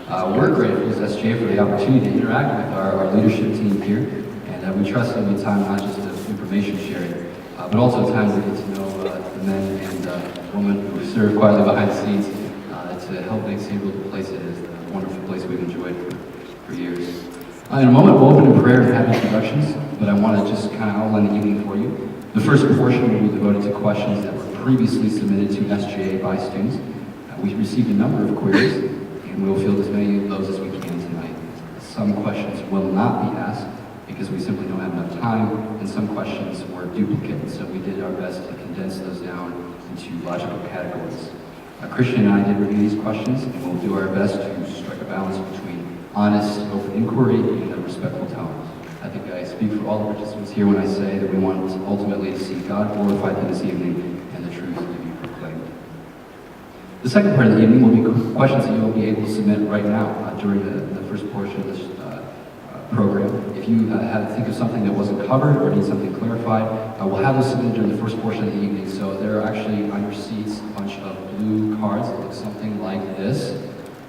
We're grateful as SGA for the opportunity to interact with our leadership team here, and we trust them with time not just of information sharing, but also time to get to know the men and women who serve quietly behind the scenes to help make Cedarville the place it is, the wonderful place we've enjoyed for years. In a moment, we'll open in prayer and have introductions, but I want to just kind of outline the evening for you. The first portion will be devoted to questions that were previously submitted to SGA by students. We received a number of queries, and we'll field as many of those as we can tonight. Some questions will not be asked because we simply don't have enough time, and some questions were duplicate, so we did our best to condense those down into logical categories. Christian and I did review these questions, and we'll do our best to strike a balance between honest, open inquiry and a respectful tone. I think I speak for all the participants here when I say that we want ultimately to see God glorified through this evening and the truth to be proclaimed. The second part of the evening will be questions that you will be able to submit right now during the first portion of this program. If you think of something that wasn't covered or need something clarified, we'll have those submitted during the first portion of the evening. So there are actually on your seats a bunch of blue cards that look something like this.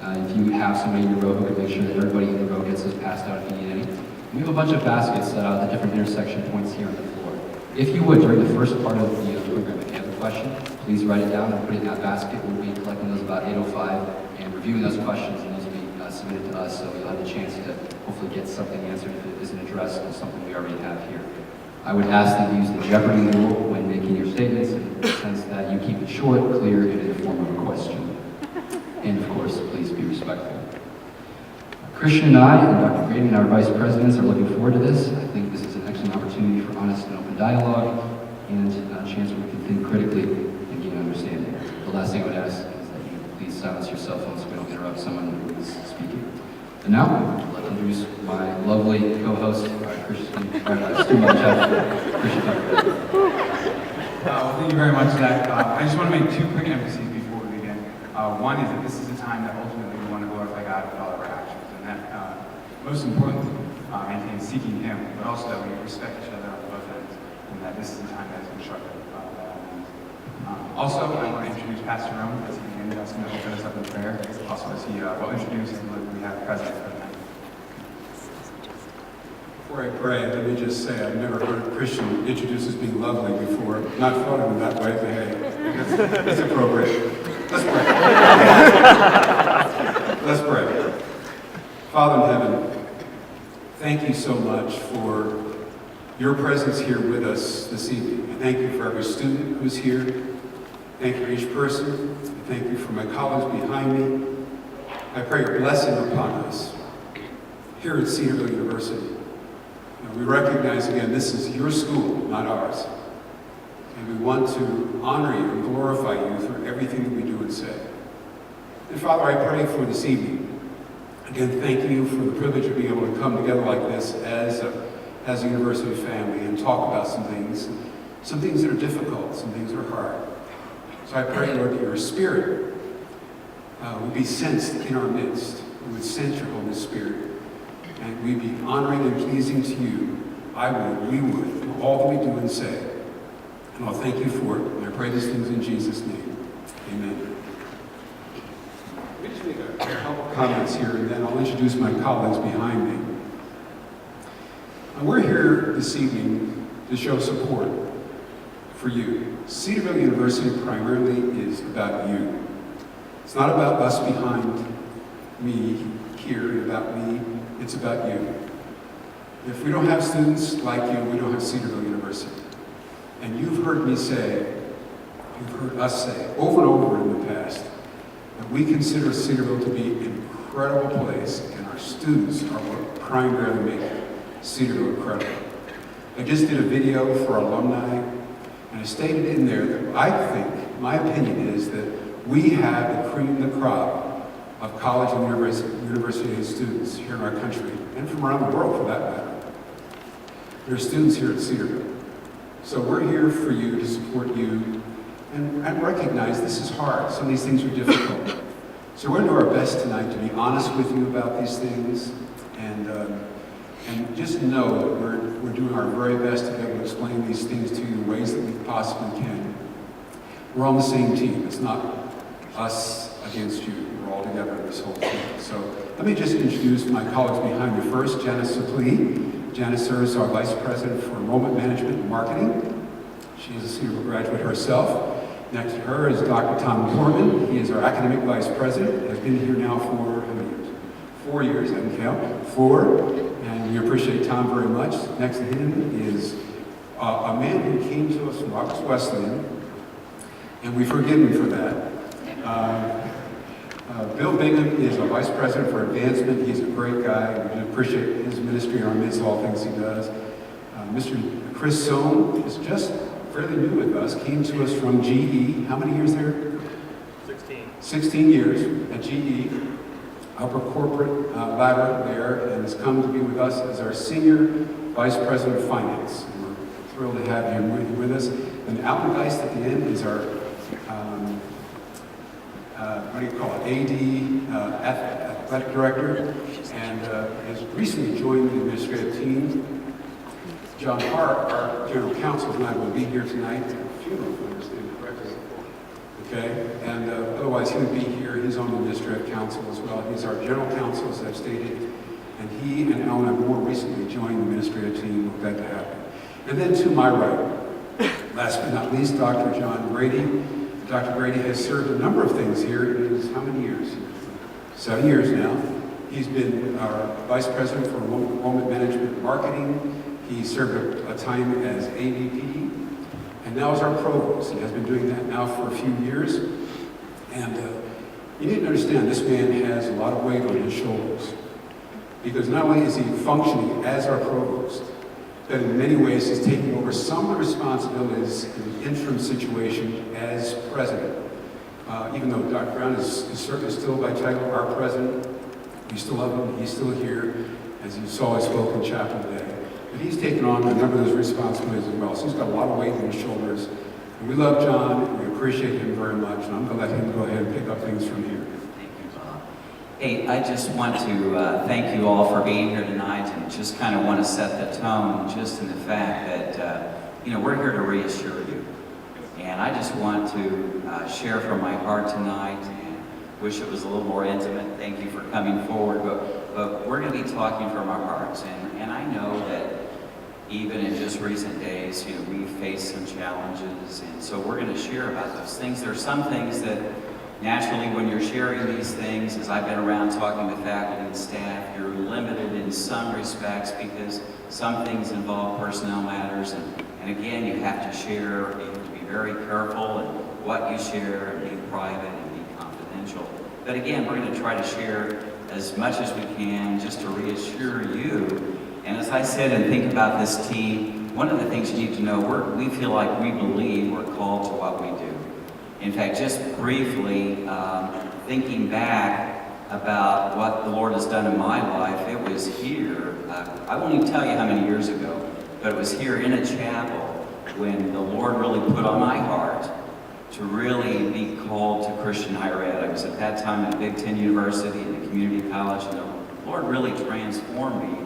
If you have somebody in your row who can make sure that everybody in the row gets those passed out if you need any. We have a bunch of baskets set out at the different intersection points here on the floor. If you would, during the first part of the program, if you have a question, please write it down and put it in that basket. We'll be collecting those about 8:05 and reviewing those questions, and those will be submitted to us, so you'll have the chance to hopefully get something answered if it isn't addressed or something we already have here. I would ask that you use the Jeopardy rule when making your statements, in the sense that you keep it short, clear, and in the form of a question. And of course, please be respectful. Christian and I, and Dr. Grady and our vice presidents are looking forward to this. I think this is an excellent opportunity for honest and open dialogue, and a chance where we can think critically and gain understanding. The last thing I would ask is that you please silence your cell phones so we don't interrupt someone who is speaking. And now, let's introduce my lovely co-host, Christian Figueredo. Thank you very much, Zach. I just want to make two quick emphases before we begin. One is that this is a time that ultimately we want to glorify God with all of our actions, and that, most importantly, maintain seeking Him, but also that we respect each other on both ends, and that this is a time that is constructive by all means. Also, I want to introduce Pastor Rome, as he began to open us up in prayer. Also, as he will introduce and we have President for the night. Before I pray, let me just say I've never heard a Christian introduce as being lovely before. Not thought of in that way, but hey, it's appropriate. Let's pray. Let's pray. Father in heaven, thank you so much for your presence here with us this evening. I thank you for every student who's here. Thank you for each person. I thank you for my colleagues behind me. I pray your blessing upon us here at Cedarville University. We recognize again, this is your school, not ours. And we want to honor you and glorify you through everything that we do and say. And Father, I pray for this evening. Again, thank you for the privilege of being able to come together like this as a university family and talk about some things that are difficult, some things that are hard. So I pray, Lord, that your Spirit would be sensed in our midst. We would sense your Holy Spirit. And we'd be honoring and pleasing to you. We would, in all that we do and say. And I'll thank you for it. And I pray these things in Jesus' name. Amen. Let me just make a couple comments here, and then I'll introduce my colleagues behind me. We're here this evening to show support for you. Cedarville University primarily is about you. It's not about us behind me here and about me. It's about you. If we don't have students like you, we don't have Cedarville University. And you've heard me say, you've heard us say over and over in the past, that we consider Cedarville to be an incredible place, and our students are what primarily make Cedarville incredible. I just did a video for our alumni, and I stated in there that I think, my opinion is that we have the cream of the crop of college and university students here in our country, and from around the world for that matter. There are students here at Cedarville. So we're here for you, to support you, and recognize this is hard. Some of these things are difficult. So we're going to do our best tonight to be honest with you about these things, and just know that we're doing our very best to be able to explain these things to you in ways that we possibly can. We're on the same team. It's not us against you. We're all together in this whole team. So Let me just introduce my colleagues behind me first. Janice Suplee. Janice serves as our Vice President for Enrollment Management and Marketing. She is a Cedarville graduate herself. Next to her is Dr. Tom Corman. He is our Academic Vice President. Has been here now for how many years? 4 years, I can count. 4. And we appreciate Tom very much. Next to him is a man who came to us from Zak Weston, and we forgive him for that. Bill Bingham is our Vice President for Advancement. He's a great guy. We appreciate his ministry in our midst, all things he does. Mr. Chris Sohn is just fairly new with us, came to us from GE. How many years there? 16. 16 years at GE, upper corporate ladder there, and has come to be with us as our Senior Vice President of Finance. And we're thrilled to have him with us. And Alan Geist at the end is our what do you call it, Athletic Director, and has recently joined the administrative team. John Hart, our General Counsel, and I will be here tonight at the funeral, if I understand correctly. Okay, and otherwise he would be here. He's on the administrative council as well. He's our General Counsel, as I've stated, and he and Alan have more recently joined the administrative team. We're glad to have him. And then to my right, last but not least, Dr. John Grady. Dr. Grady has served a number of things here. It is how many years? 7 years now. He's been our Vice President for Enrollment Management and Marketing. He served a time as AVP, and now is our Provost. He has been doing that now for a few years. And you need to understand, this man has a lot of weight on his shoulders, because not only is he functioning as our Provost, but in many ways he's taking over some of the responsibilities in the interim situation as President. Even though Dr. Brown is certainly still by title our President, we still love him, he's still here, as you saw I spoke in chapel today. But he's taken on a number of those responsibilities as well, so he's got a lot of weight on his shoulders. And we love John, we appreciate him very much, and I'm going to let him go ahead and pick up things from here. Thank you, Bob. Hey, I just want to thank you all for being here tonight, and just kind of want to set the tone just in the fact that, we're here to reassure you. And I just want to share from my heart tonight, and wish it was a little more intimate. Thank you for coming forward, but we're going to be talking from our hearts. And I know that even in just recent days, we've faced some challenges, and so we're going to share about those things. There are some things that naturally, when you're sharing these things, as I've been around talking with faculty and staff, you're limited in some respects because some things involve personnel matters, and again, you have to share, you have to be very careful in what you share and be private and be confidential. But again, we're going to try to share as much as we can just to reassure you. And as I said, and think about this team, one of the things you need to know, we feel like we believe we're called to what we do. In fact, just briefly, thinking back about what the Lord has done in my life, it was here, I won't even tell you how many years ago, but it was here in a chapel when the Lord really put on my heart to really be called to Christian higher ed. I was at that time at Big Ten University and the community college, and the Lord really transformed me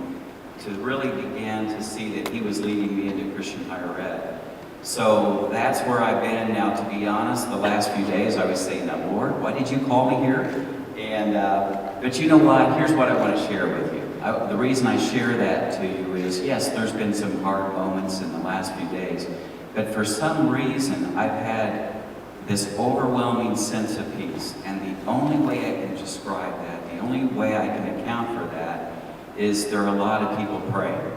to really begin to see that He was leading me into Christian higher ed. So that's where I've been now. To be honest, the last few days I was saying, now, Lord, why did you call me here? And but you know what? Here's what I want to share with you. The reason I share that to you is, yes, there's been some hard moments in the last few days, but for some reason I've had this overwhelming sense of peace. And the only way I can describe that, the only way I can account for that, is there are a lot of people praying.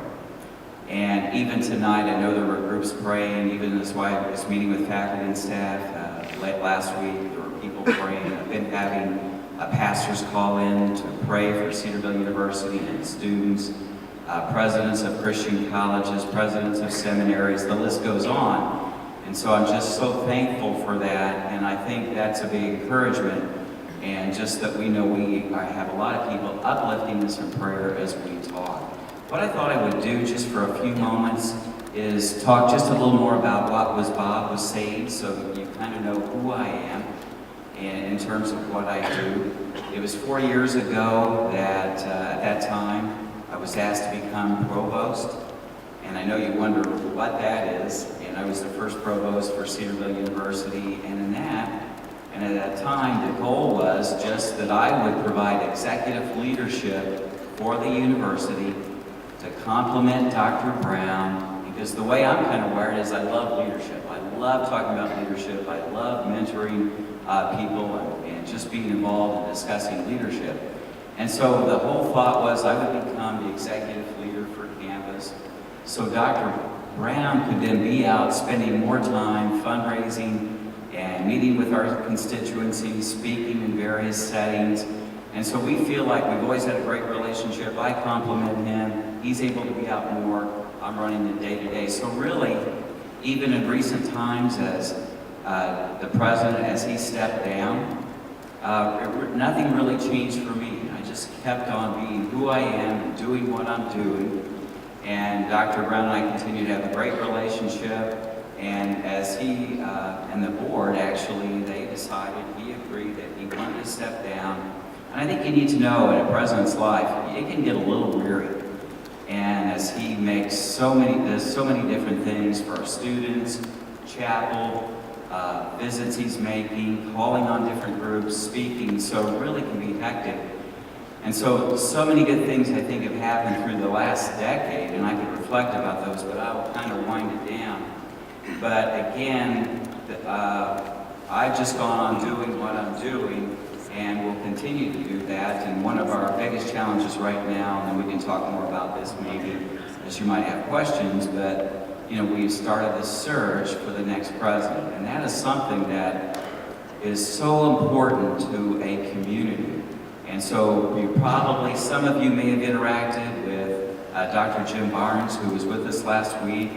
And even tonight, I know there were groups praying. Even as I was meeting with faculty and staff late last week, there were people praying. I've been having pastors call in to pray for Cedarville University and its students, presidents of Christian colleges, presidents of seminaries, the list goes on. And so I'm just so thankful for that, and I think that's a big encouragement. And just that we know I have a lot of people uplifting us in prayer as we talk. What I thought I would do just for a few moments is talk just a little more about what Bob was saying, so you kind of know who I am and in terms of what I do. It was 4 years ago that at that time I was asked to become provost, and I know you wonder what that is. And I was the first provost for Cedarville University, and in that, And at that time, the goal was just that I would provide executive leadership for the university to complement Dr. Brown, because the way I'm kind of wired is I love leadership. I love talking about leadership. I love mentoring people and just being involved in discussing leadership. And so the whole thought was I would become the executive leader for campus. So Dr. Brown could then be out spending more time fundraising and meeting with our constituencies, speaking in various settings. And so we feel like we've always had a great relationship. I compliment him. He's able to be out more. I'm running the day-to-day. So really, even in recent times as the president, as he stepped down, nothing really changed for me. I just kept on being who I am and doing what I'm doing. And Dr. Brown and I continue to have a great relationship. And as he and the board, actually, they decided, he agreed that he wanted to step down. And I think you need to know in a president's life, it can get a little weary. And as he makes does so many different things for our students, chapel, visits he's making, calling on different groups, speaking, so it really can be hectic. And so many good things I think have happened through the last decade, and I could reflect about those, but I'll kind of wind it down. But again, I've just gone on doing what I'm doing, and will continue to do that. And one of our biggest challenges right now, and then we can talk more about this maybe as you might have questions, but we've started this search for the next president. And that is something that is so important to a community. And so some of you may have interacted with Dr. Jim Barnes, who was with us last week,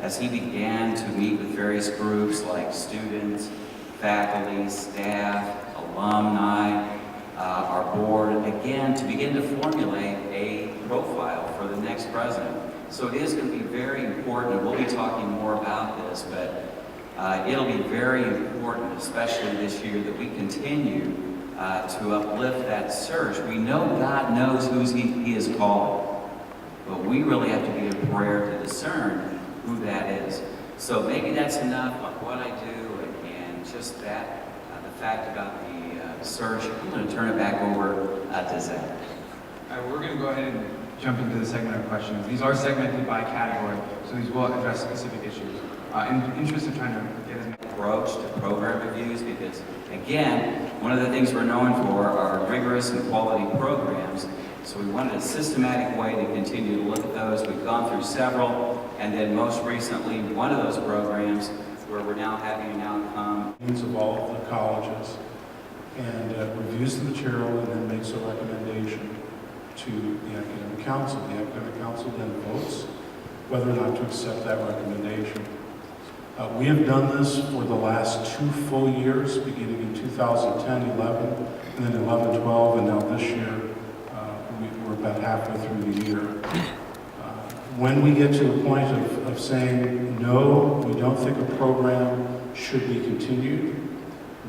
as he began to meet with various groups like students, faculty, staff, alumni, our board, again, to begin to formulate a profile for the next president. So it is going to be very important, and we'll be talking more about this, but it'll be very important, especially this year, that we continue to uplift that search. We know God knows who he is calling, but we really have to be in prayer to discern who that is. So maybe that's enough on what I do and just that, the fact about the search. I'm going to turn it back over to Zach. We're going to go ahead and jump into the segment of questions. These are segmented by category, so these will address specific issues. In the interest of trying to get as many approach to program reviews, because again, one of the things we're known for are rigorous and quality programs. So we wanted a systematic way to continue to look at those. We've gone through several, and then most recently, one of those programs where we're now having an outcome. Of all of the colleges and reviews the material and then makes a recommendation to the academic council. The academic council then votes whether or not to accept that recommendation. We have done this for the last 2 full years, beginning in 2010, 11, and then 11, 12, and now this year, we're about halfway through the year. When we get to a point of saying, no, we don't think a program should be continued,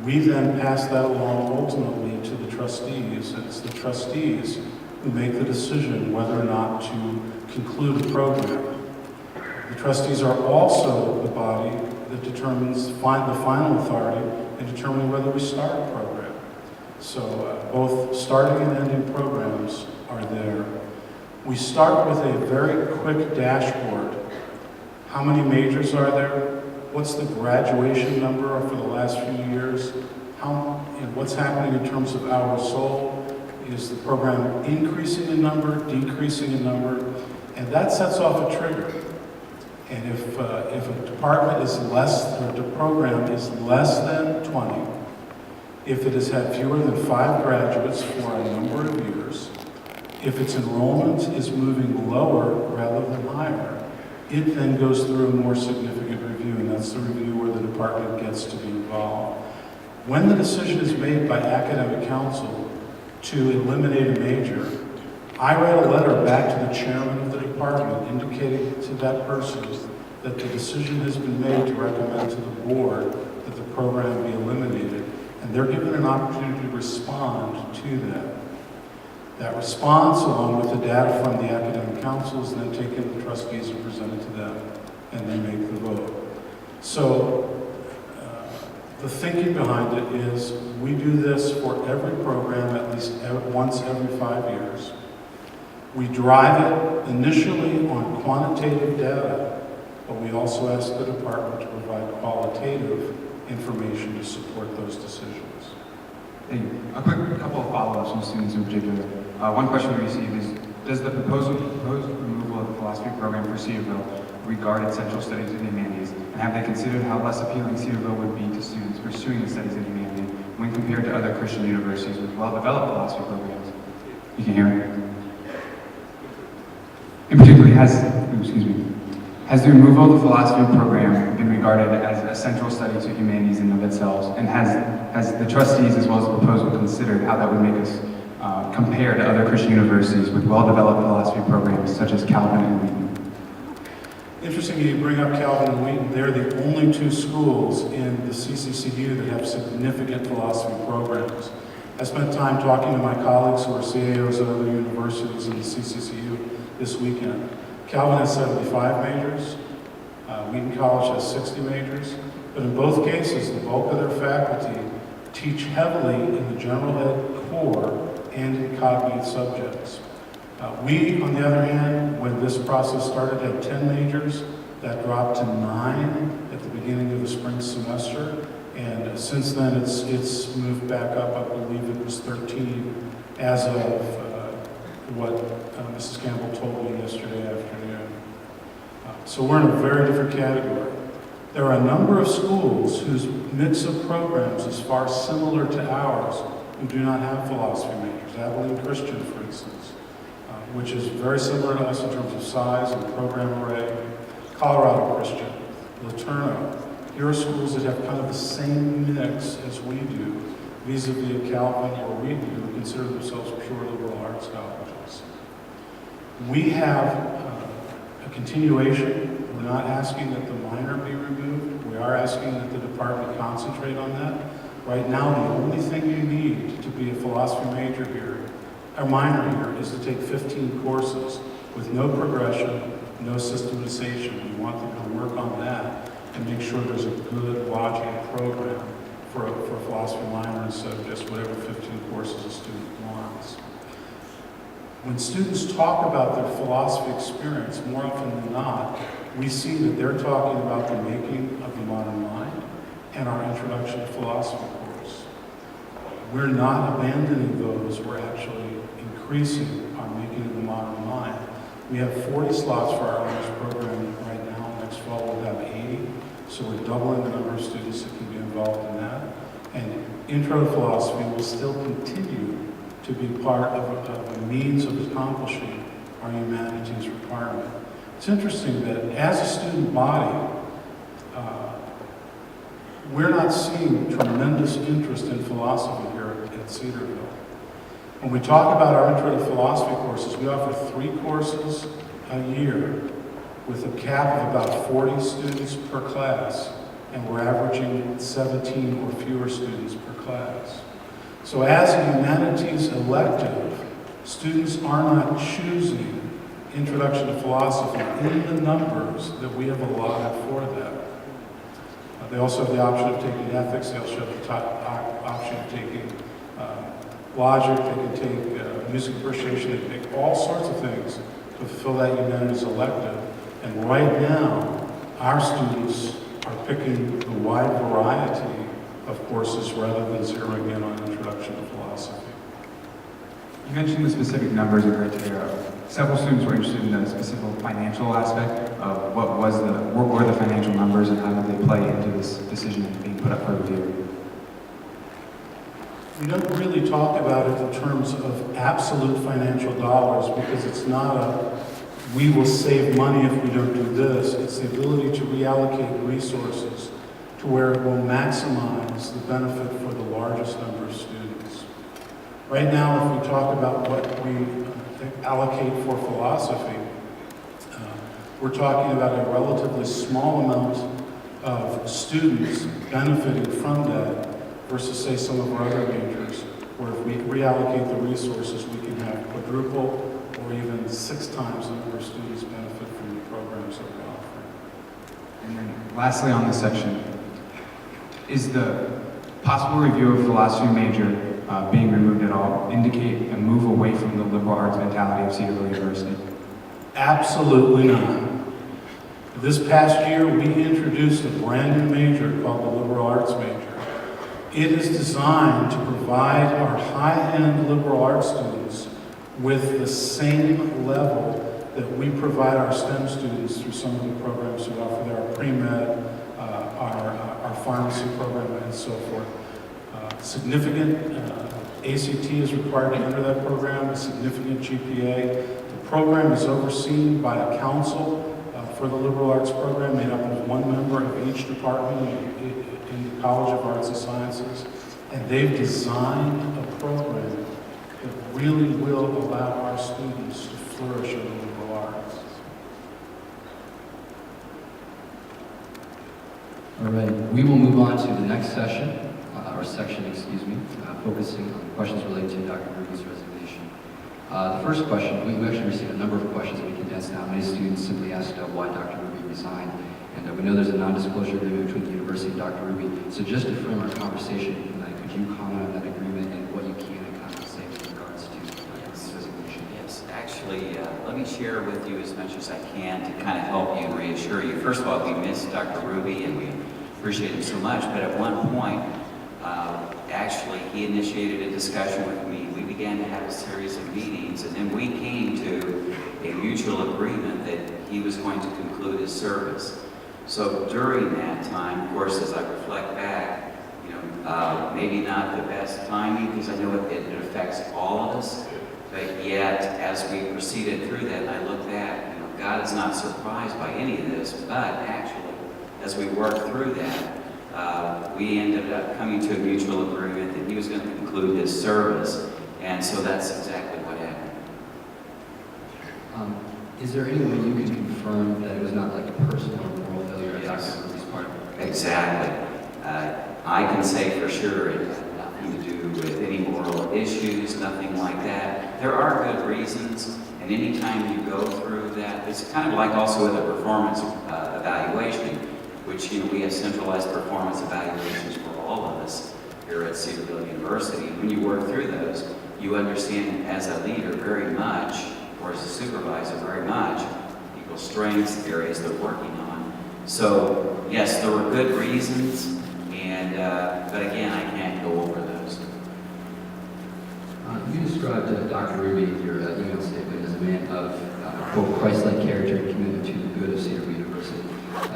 we then pass that along ultimately to the trustees. It's the trustees who make the decision whether or not to conclude a program. The trustees are also the body that determines the final authority in determining whether we start a program. So both starting and ending programs are there. We start with a very quick dashboard. How many majors are there? What's the graduation number for the last few years? What's happening in terms of hours sold? Is the program increasing in number, decreasing in number? And that sets off a trigger. And if a department is less, or the program is less than 20, if it has had fewer than 5 graduates for a number of years, if its enrollment is moving lower rather than higher, it then goes through a more significant review, and that's the review where the department gets to be involved. When the decision is made by academic council to eliminate a major, I write a letter back to the chairman of the department indicating to that person that the decision has been made to recommend to the board that the program be eliminated, and they're given an opportunity to respond to that. That response, along with the data from the academic council, is then taken to the trustees and presented to them, and they make the vote. So The thinking behind it is we do this for every program at least once every 5 years. We drive it initially on quantitative data, but we also ask the department to provide qualitative information to support those decisions. Thank you. A quick couple of follow-ups from students in particular. One question we received is, does the proposed removal of the philosophy program for Cedarville regard its central studies in humanities? And have they considered how less appealing Cedarville would be to students pursuing the studies in humanity when compared to other Christian universities with well-developed philosophy programs? You can hear me? In particular, has the removal of the philosophy program been regarded as a central study to humanities in and of itself? And has the trustees as well as the proposal considered how that would make us compare to other Christian universities with well-developed philosophy programs such as Calvin and Wheaton? Interesting you bring up Calvin and Wheaton. They're the only two schools in the CCCU that have significant philosophy programs. I spent time talking to my colleagues who are CAOs at other universities in the CCCU this weekend. Calvin has 75 majors, Wheaton College has 60 majors, but in both cases, the bulk of their faculty teach heavily in the general ed core and in cognitive subjects. We, on the other hand, when this process started, had 10 majors. That dropped to 9 at the beginning of the spring semester, and since then it's moved back up. I believe it was 13 as of what Mrs. Campbell told me yesterday afternoon. So we're in a very different category. There are a number of schools whose mix of programs is far similar to ours who do not have philosophy majors. Abilene Christian, for instance, which is very similar to us in terms of size and program array. Colorado Christian, Laterno. Here are schools that have kind of the same mix as we do, vis-a-vis Calvin or Wheaton, who consider themselves pure liberal arts colleges. We have a continuation. We're not asking that the minor be removed. We are asking that the department concentrate on that. Right now, the only thing you need to be a philosophy major here, or minor here, is to take 15 courses with no progression, no systematization. We want them to work on that and make sure there's a good logical program for a philosophy minor instead of just whatever 15 courses a student wants. When students talk about their philosophy experience, more often than not, we see that they're talking about the making of the modern mind and our introduction to philosophy course. We're not abandoning those, we're actually increasing our making of the modern mind. We have 40 slots for our honors program right now. Next fall we'll have 80. So we're doubling the number of students that can be involved in that. And intro to philosophy will still continue to be part of a means of accomplishing our humanities requirement. It's interesting that as a student body, we're not seeing tremendous interest in philosophy here at Cedarville. When we talk about our intro to philosophy courses, we offer 3 courses a year with a cap of about 40 students per class, and we're averaging 17 or fewer students per class. So as a humanities elective, students are not choosing introduction to philosophy in the numbers that we have allotted for them. They also have the option of taking ethics, they also have the option of taking logic, they can take music appreciation, they can take all sorts of things to fulfill that humanities elective. And right now, our students are picking the wide variety of courses rather than zeroing in on introduction to philosophy. You mentioned the specific numbers and criteria. Several students were interested in the specific financial aspect of what were the financial numbers and how did they play into this decision being put up for review. We don't really talk about it in terms of absolute financial dollars because it's not a we will save money if we don't do this. It's the ability to reallocate resources to where it will maximize the benefit for the largest number of students. Right now, if we talk about what we allocate for philosophy, we're talking about a relatively small amount of students benefiting from that versus, say, some of our other majors, where if we reallocate the resources, we can have quadruple or even 6 times the number of students benefit from the programs that we're offering. And then lastly on this section, Is the possible review of philosophy major being removed at all indicate a move away from the liberal arts mentality of Cedarville University? Absolutely not. This past year, we introduced a brand new major called the liberal arts major. It is designed to provide our high-end liberal arts students with the same level that we provide our STEM students through some of the programs we offer there, our pre-med, our pharmacy program, and so forth. Significant ACT is required to enter that program, a significant GPA. The program is overseen by a council for the liberal arts program made up of one member of each department in the College of Arts and Sciences. And they've designed a program that really will allow our students to flourish in the liberal arts. All right, we will move on to the next session, or section, focusing on questions related to Dr. Ruby's resignation. The first question, we actually received a number of questions that we condensed now. Many students simply asked why Dr. Ruby resigned. And we know there's a non-disclosure agreement between the university and Dr. Ruby. So just to frame our conversation tonight, could you comment on that agreement and what you can and cannot say with regards to Dr. Ruby's resignation? Yes, actually, let me share with you as much as I can to kind of help you and reassure you. First of all, we miss Dr. Ruby and we appreciate him so much, but at one point, actually, he initiated a discussion with me. We began to have a series of meetings, and then we came to a mutual agreement that he was going to conclude his service. So during that time, of course, as I reflect back, maybe not the best timing, because I know it affects all of us, but yet, as we proceeded through that, and I look back, God is not surprised by any of this, but actually, as we worked through that, we ended up coming to a mutual agreement that he was going to conclude his service, and so that's exactly what happened. Is there any way you can confirm that it was not like a personal or moral failure on Dr. Ruby's part? Exactly. I can say for sure it had nothing to do with any moral issues, nothing like that. There are good reasons, and anytime you go through that, it's kind of like also with a performance evaluation, which we have centralized performance evaluations for all of us here at Cedarville University. When you work through those, you understand as a leader very much, or as a supervisor very much, people's strengths, areas they're working on. So yes, there were good reasons, and but again, I can't go over those. You described Dr. Ruby in your email statement as a man of, quote, Christ-like character and commitment to the good of Cedarville University.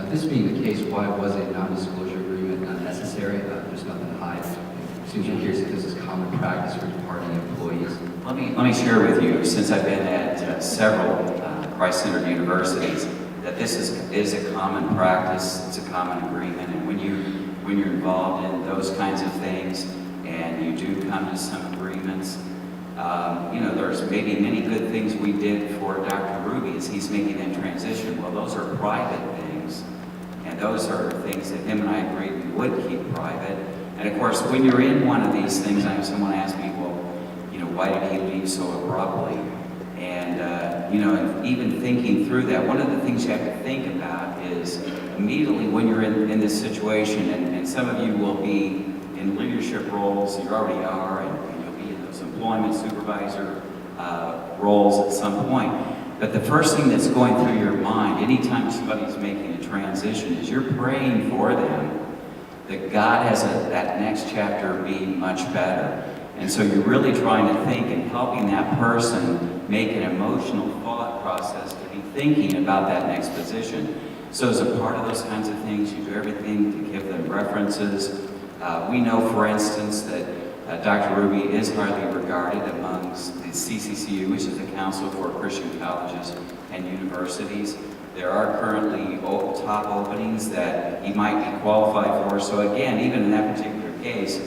This being the case, why was a non-disclosure agreement necessary? There's nothing to hide. It seems you're curious if this is common practice for departing employees. Let me share with you, since I've been at several Christ-centered universities, that this is a common practice, it's a common agreement, and when you're involved in those kinds of things, and you do come to some agreements, there's maybe many good things we did for Dr. Ruby as he's making that transition. Well, those are private things, and those are things that him and I agreed we would keep private. And of course, when you're in one of these things, I have someone ask me, well, why did he leave so abruptly? And, and even thinking through that, one of the things you have to think about is immediately when you're in this situation, and some of you will be in leadership roles, you already are, and you'll be in those employment supervisor roles at some point. But the first thing that's going through your mind, anytime somebody's making a transition, is you're praying for them that God has that next chapter be much better. And so you're really trying to think and helping that person make an emotional thought process to be thinking about that next position. So as a part of those kinds of things, you do everything to give them references. We know, for instance, that Dr. Ruby is highly regarded amongst the CCCU, which is the Council for Christian Colleges and Universities. There are currently top openings that he might be qualified for. So again, even in that particular case,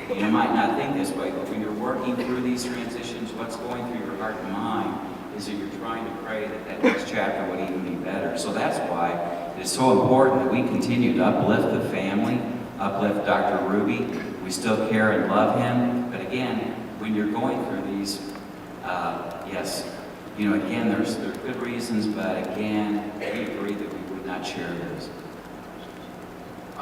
you might not think this way, but when you're working through these transitions, what's going through your heart and mind is that you're trying to pray that that next chapter would even be better. So that's why it is so important that we continue to uplift the family, uplift Dr. Ruby. We still care and love him. But again, when you're going through these, yes, again, there's good reasons, but again, we agree that we would not share those.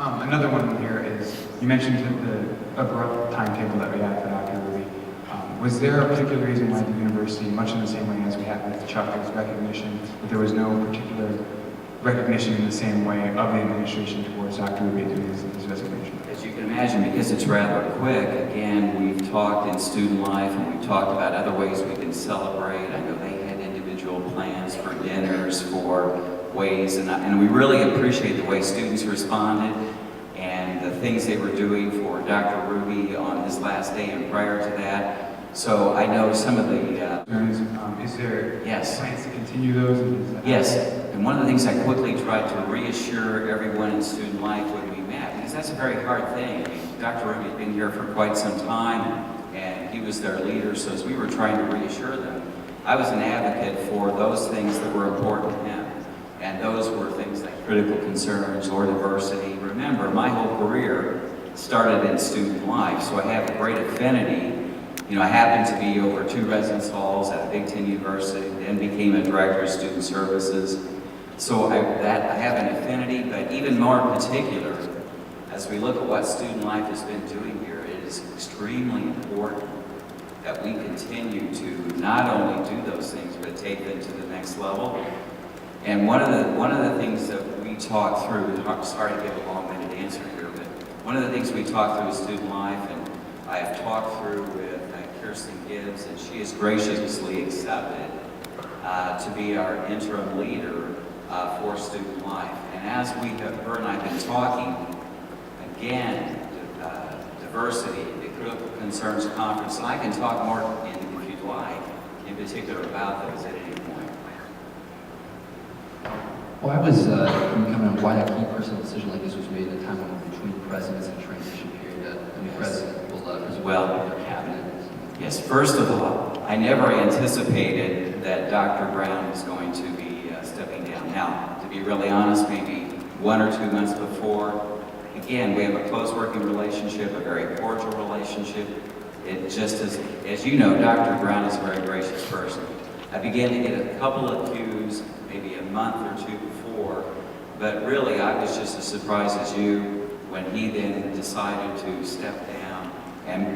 Another one here is, you mentioned the abrupt timetable that we had for Dr. Ruby. Was there a particular reason why the university, much in the same way as we had with Chuck's recognition, that there was no particular recognition in the same way of the administration towards Dr. Ruby due to his resignation? As you can imagine, because it's rather quick, again, we've talked in student life and we've talked about other ways we can celebrate. I know they had individual plans for dinners, for ways, and we really appreciate the way students responded and the things they were doing for Dr. Ruby on his last day and prior to that. So I know some of the... Is there Yes. plans to continue those? Yes, and one of the things I quickly tried to reassure everyone in student life when we met, because that's a very hard thing. I mean, Dr. Ruby had been here for quite some time, and he was their leader, so as we were trying to reassure them, I was an advocate for those things that were important to him. And those were things like critical concerns or diversity. Remember, my whole career started in student life, so I have a great affinity. You know, I happened to be over 2 residence halls at a Big Ten university, then became a director of student services. So I have an affinity, but even more particular, as we look at what student life has been doing here, it is extremely important that we continue to not only do those things, but take them to the next level. And one of the things that we talk through, sorry to give a long-winded answer here, but one of the things we talk through is student life, and I have talked through with Kirsten Gibbs, and she has graciously accepted to be our interim leader for student life. And as we have, her and I have been talking, again, diversity, the Critical Concerns Conference, and I can talk more, if you'd like, in particular about those at any point. Well, I was coming on why a key personal decision like this was made at a time when between presidents and transition period. The new president will presumably Well, their cabinet. Yes, first of all, I never anticipated that Dr. Brown was going to be stepping down. Now, to be really honest, maybe 1 or 2 months before, again, we have a close working relationship, a very cordial relationship. It just as you know, Dr. Brown is a very gracious person. I began to get a couple of cues, maybe a month or 2 before, but really I was just as surprised as you when he then decided to step down.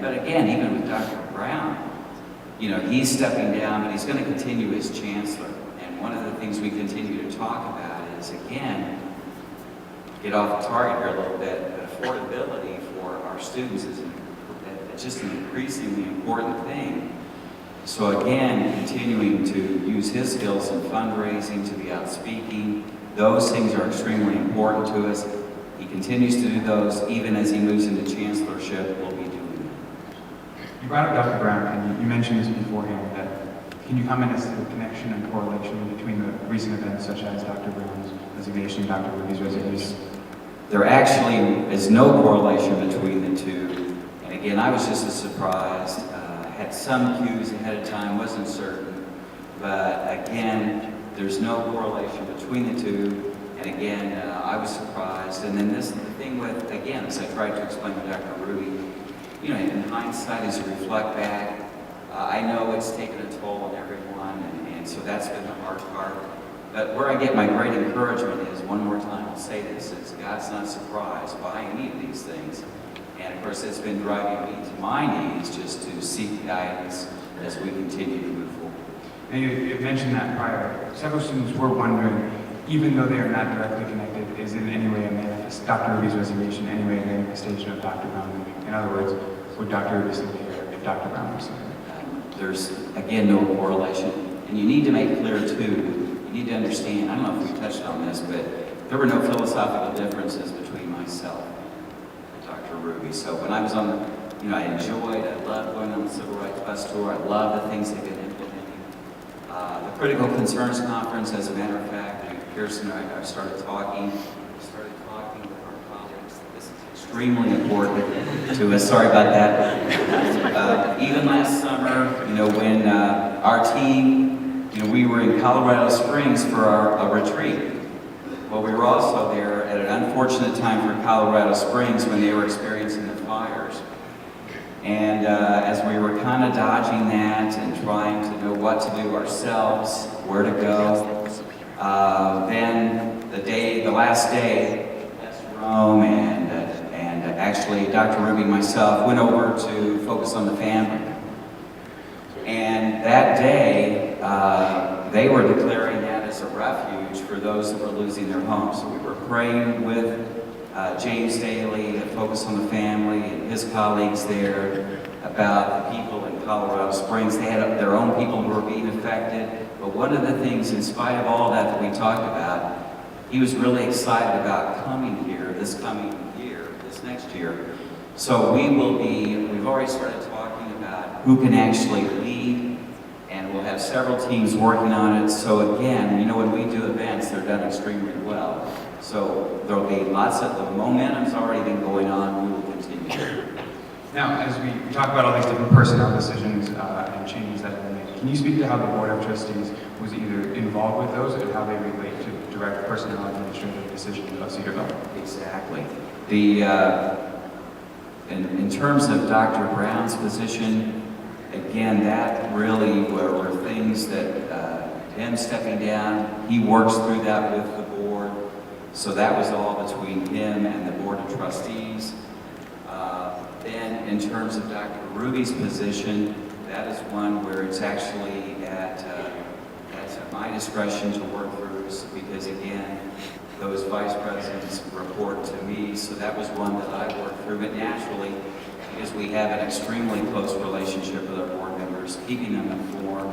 But again, even with Dr. Brown, you know, he's stepping down, but he's going to continue as chancellor. And one of the things we continue to talk about is, again, get off the target here a little bit, but affordability for our students is just an increasingly important thing. So again, continuing to use his skills in fundraising, to be out speaking, those things are extremely important to us. He continues to do those even as he moves into chancellorship. We'll be doing that. You brought up Dr. Brown, and you mentioned this beforehand, that can you comment as to the connection and correlation between the recent events such as Dr. Brown's resignation, Dr. Ruby's resignation? There actually is no correlation between the two. And again, I was just as surprised. I had some cues ahead of time, wasn't certain. But again, there's no correlation between the two. And again, I was surprised. And then the thing with, again, as I tried to explain to Dr. Ruby, you know, in hindsight, as you reflect back, I know it's taken a toll on everyone, and so that's been the hard part. But where I get my great encouragement is, one more time I'll say this, is God's not surprised by any of these things. And of course, it's been driving me to my knees just to seek guidance as we continue to move forward. And you mentioned that prior. Several students were wondering, even though they are not directly connected, is it in any way a Dr. Ruby's resignation in any way a manifestation of Dr. Brown moving? In other words, would Dr. Ruby still be here if Dr. Brown was here? There's, again, no correlation. And you need to make clear, too, you need to understand, I don't know if we touched on this, but there were no philosophical differences between myself and Dr. Ruby. So when I was on the, I loved going on the Civil Rights Bus Tour. I love the things they've been implementing. The Critical Concerns Conference, as a matter of fact, Kirsten and I started talking with our colleagues. This is extremely important to us. Sorry about that. Even last summer, when our team, we were in Colorado Springs for a retreat. Well, we were also there at an unfortunate time for Colorado Springs when they were experiencing the fires. And as we were kind of dodging that and trying to know what to do ourselves, where to go, then the last day, that's home, and actually Dr. Ruby and myself went over to focus on the family. And that day, they were declaring that as a refuge for those that were losing their homes. So we were praying with James Daly at Focus on the Family and his colleagues there about the people in Colorado Springs. They had their own people who were being affected. But one of the things, in spite of all that we talked about, he was really excited about coming here this next year. So we've already started talking about who can actually lead, and we'll have several teams working on it. So again, you know, when we do events, they're done extremely well. So there'll be the momentum's already been going on, we will continue. Now, as we talk about all these different personnel decisions and changes that have been made, can you speak to how the Board of Trustees was either involved with those and how they relate to direct personnel administrative decisions of Cedarville? Exactly. In terms of Dr. Brown's position, again, that really were things that him stepping down, he works through that with the board. So that was all between him and the Board of Trustees. Then in terms of Dr. Ruby's position, that is one where it's actually at my discretion to work through, because again, those vice presidents report to me, so that was one that I worked through. But naturally, because we have an extremely close relationship with our board members, keeping them informed,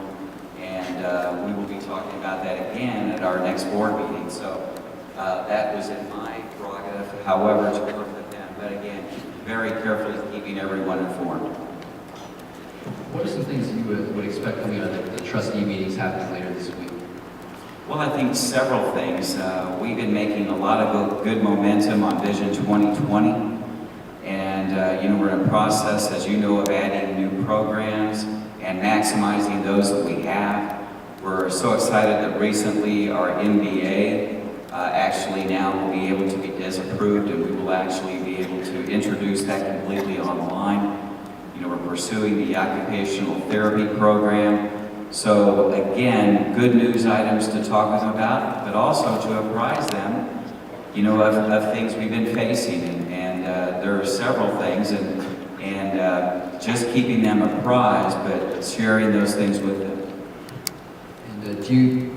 and we will be talking about that again at our next board meeting. So that was in my prerogative, however, to work with them. But again, very carefully keeping everyone informed. What are some things you would expect coming out of the trustee meetings happening later this week? Well, I think several things. We've been making a lot of good momentum on Vision 2020. And, you know, we're in a process, as you know, of adding new programs and maximizing those that we have. We're so excited that recently our MBA actually now will be able to be approved, and we will actually be able to introduce that completely online. You know, we're pursuing the occupational therapy program. So again, good news items to talk with them about, but also to apprise them, you know, of things we've been facing. And there are several things, and just keeping them apprised, but sharing those things with them. And do you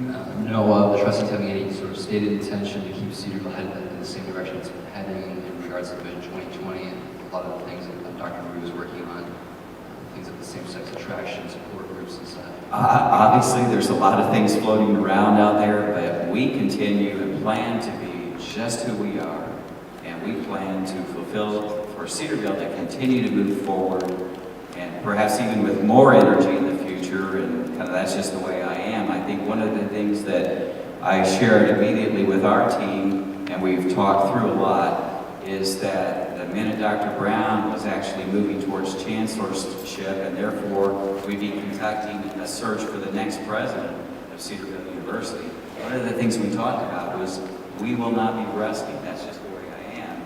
know the trustees having any sort of stated intention to keep Cedarville headed in the same direction it's been heading in regards to Vision 2020 and a lot of the things that Dr. Ruby was working on, things like the same-sex attraction support groups and stuff? Obviously, there's a lot of things floating around out there, but we continue and plan to be just who we are, and we plan to fulfill for Cedarville to continue to move forward, and perhaps even with more energy in the future, and kind of that's just the way I am. I think one of the things that I shared immediately with our team, and we've talked through a lot, is that the minute Dr. Brown was actually moving towards chancellorship, and therefore we'd be conducting a search for the next president of Cedarville University. One of the things we talked about was we will not be resting. That's just the way I am.